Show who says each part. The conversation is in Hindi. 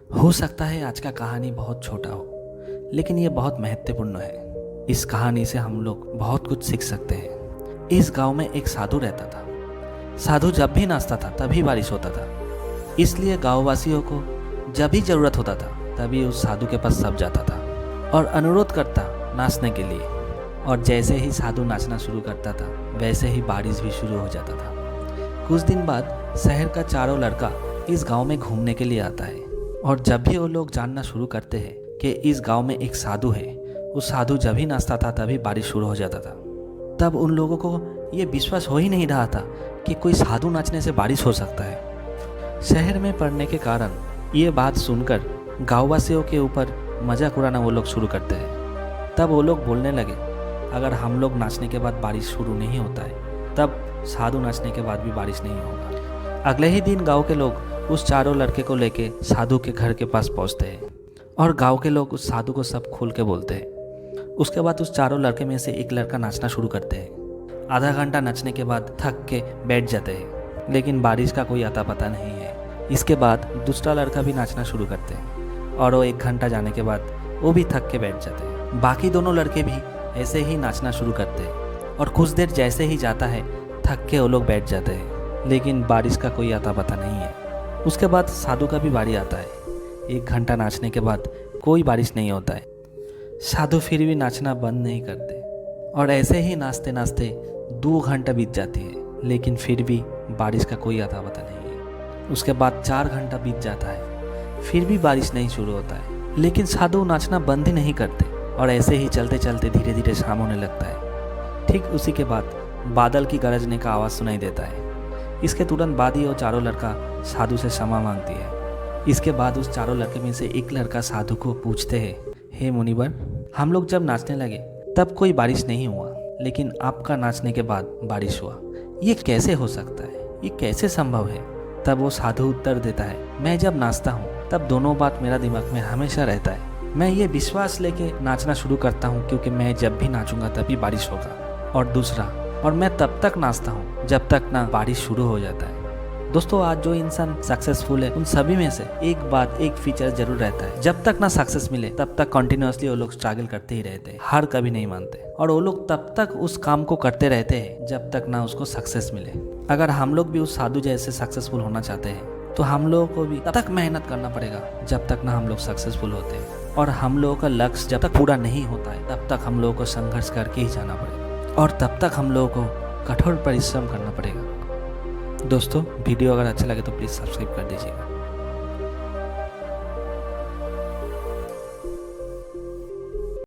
Speaker 1: हो सकता है आज का कहानी बहुत छोटा हो, लेकिन ये बहुत महत्वपूर्ण है। इस कहानी से हम लोग बहुत कुछ सीख सकते हैं। इस गांव में एक साधु रहता था। साधु जब भी नाचता था तभी बारिश होता था। इसलिए गांववासियों को जब भी ज़रूरत होता था तभी उस साधु के पास सब जाता था और अनुरोध करता नाचने के लिए। और जैसे ही साधु नाचना शुरू करता था वैसे ही बारिश भी शुरू हो जाता था। कुछ दिन बाद शहर का चारों लड़का इस गांव में घूमने के लिए आता है और जब भी वो लोग जानना शुरू करते हैं कि इस गांव में एक साधु है, उस साधु जब भी नाचता था तभी बारिश शुरू हो जाता था। तब उन लोगों को ये विश्वास हो ही नहीं रहा था कि कोई साधु नाचने से बारिश हो सकता है। शहर में पढ़ने के कारण ये बात सुनकर गाँववासियों के ऊपर मजाक उड़ाना वो लोग शुरू करते हैं। तब वो लोग बोलने लगे, अगर हम लोग नाचने के बाद बारिश शुरू नहीं होता है तब साधु नाचने के बाद भी बारिश नहीं होगा। अगले ही दिन गांव के लोग उस चारों लड़के को लेके साधु के घर के पास पहुंचते हैं और गांव के लोग उस साधु को सब खोल के बोलते हैं। उसके बाद उस चारों लड़के में से एक लड़का नाचना शुरू करते हैं। आधा घंटा नाचने के बाद थक के बैठ जाते हैं, लेकिन बारिश का कोई अता पता नहीं है। इसके बाद दूसरा लड़का भी नाचना शुरू करते हैं और वो 1 घंटा जाने के बाद वो भी थक के बैठ जाते हैं। बाकी दोनों लड़के भी ऐसे ही नाचना शुरू करते हैं और कुछ देर जैसे ही जाता है थक के वो लोग बैठ जाते हैं, लेकिन बारिश का कोई अता पता नहीं है। उसके बाद साधु का भी बारी आता है। 1 घंटा नाचने के बाद कोई बारिश नहीं होता है। साधु फिर भी नाचना बंद नहीं करते और ऐसे ही नाचते नाचते 2 घंटा बीत जाती है, लेकिन फिर भी बारिश का कोई अता पता नहीं है। उसके बाद 4 घंटा बीत जाता है, फिर भी बारिश नहीं शुरू होता है, लेकिन साधु नाचना बंद ही नहीं करते और ऐसे ही चलते चलते धीरे धीरे शाम होने लगता है। ठीक उसी के बाद बादल की गरजने का आवाज़ सुनाई देता है। इसके तुरंत बाद ही वो चारों लड़का साधु से क्षमा मांगती है। इसके बाद उस चारों लड़के में से एक लड़का साधु को पूछते हैं, हे मुनिवर, हम लोग जब नाचने लगे तब कोई बारिश नहीं हुआ, लेकिन आपका नाचने के बाद बारिश हुआ। ये कैसे हो सकता है? ये कैसे संभव है? तब वो साधु उत्तर देता है, मैं जब नाचता हूँ तब दोनों बात मेरा दिमाग में हमेशा रहता है। मैं ये विश्वास लेके नाचना शुरू करता हूँ क्योंकि मैं जब भी नाचूंगा तभी बारिश होगा, और दूसरा, और मैं तब तक नाचता हूँ जब तक ना बारिश शुरू हो जाता है। दोस्तों, आज जो इंसान सक्सेसफुल है उन सभी में से एक फीचर जरूर रहता है। जब तक ना सक्सेस मिले तब तक कंटिन्यूअसली वो लोग स्ट्रगल करते ही रहते हैं, हार कभी नहीं मानते, और वो लोग तब तक उस काम को करते रहते हैं जब तक ना उसको सक्सेस मिले। अगर हम लोग भी उस साधु जैसे सक्सेसफुल होना चाहते हैं तो हम लोगों को भी तब तक मेहनत करना पड़ेगा जब तक ना हम लोग सक्सेसफुल होते हैं, और हम लोगों का लक्ष्य जब तक पूरा नहीं होता है तब तक हम लोगों को संघर्ष करके ही जाना पड़ेगा, और तब तक हम लोगों को कठोर परिश्रम करना पड़ेगा। दोस्तों, वीडियो अगर अच्छा लगे तो प्लीज़ सब्सक्राइब कर दीजिएगा।